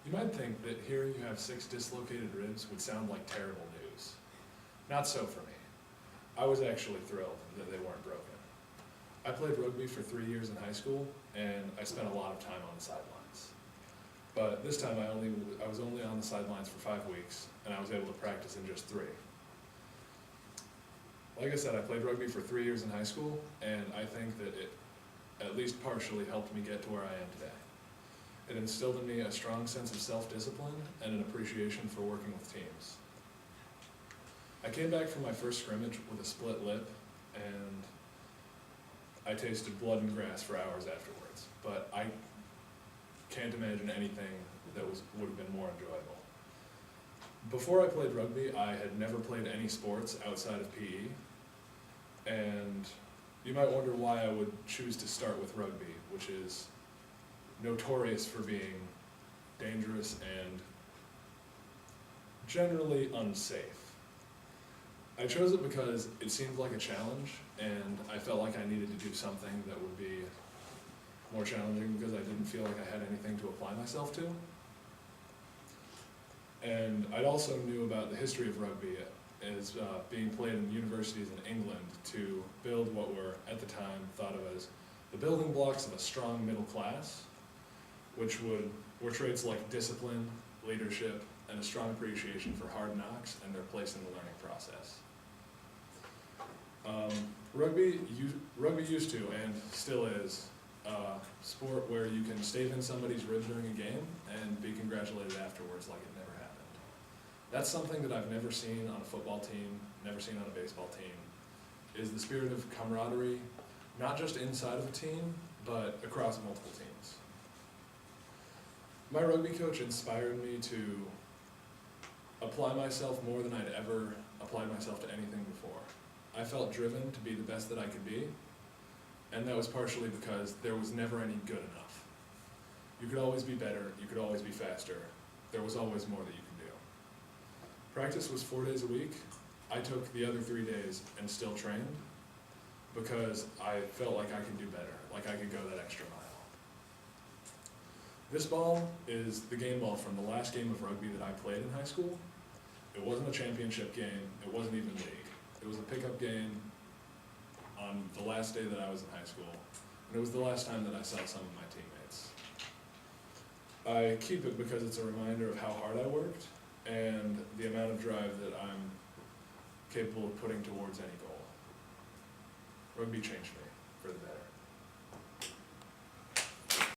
You might think that hearing you have 6 dislocated ribs would sound like terrible news. Not so for me. I was actually thrilled that they weren't broken. I played rugby for 3 years in high school, and I spent a lot of time on the sidelines. But this time I was only on the sidelines for 5 weeks, and I was able to practice in just 3. Like I said, I played rugby for 3 years in high school, and I think that it at least partially helped me get to where I am today. It instilled in me a strong sense of self-discipline and an appreciation for working with teams. I came back from my first scrimmage with a split lip, and I tasted blood and grass for hours afterwards, but I can't imagine anything that would have been more enjoyable. Before I played rugby, I had never played any sports outside of PE, and you might wonder why I would choose to start with rugby, which is notorious for being dangerous and generally unsafe. I chose it because it seemed like a challenge, and I felt like I needed to do something that would be more challenging because I didn't feel like I had anything to apply myself to. And I also knew about the history of rugby as being played in universities in England to build what were, at the time, thought of as the building blocks of a strong middle class, which were traits like discipline, leadership, and a strong appreciation for hard knocks and their place in the learning process. Rugby used to, and still is, a sport where you can stave in somebody's ribs during a game and be congratulated afterwards like it never happened. That's something that I've never seen on a football team, never seen on a baseball team, is the spirit of camaraderie, not just inside of a team, but across multiple teams. My rugby coach inspired me to apply myself more than I'd ever applied myself to anything before. I felt driven to be the best that I could be, and that was partially because there was never any good enough. You could always be better, you could always be faster, there was always more that you could do. Practice was 4 days a week. I took the other 3 days and still trained because I felt like I could do better, like I could go that extra mile. This ball is the game ball from the last game of rugby that I played in high school. It wasn't a championship game, it wasn't even league. It was a pickup game on the last day that I was in high school, and it was the last time that I saw some of my teammates. I keep it because it's a reminder of how hard I worked and the amount of drive that I'm capable of putting towards any goal. Rugby changed me for the better.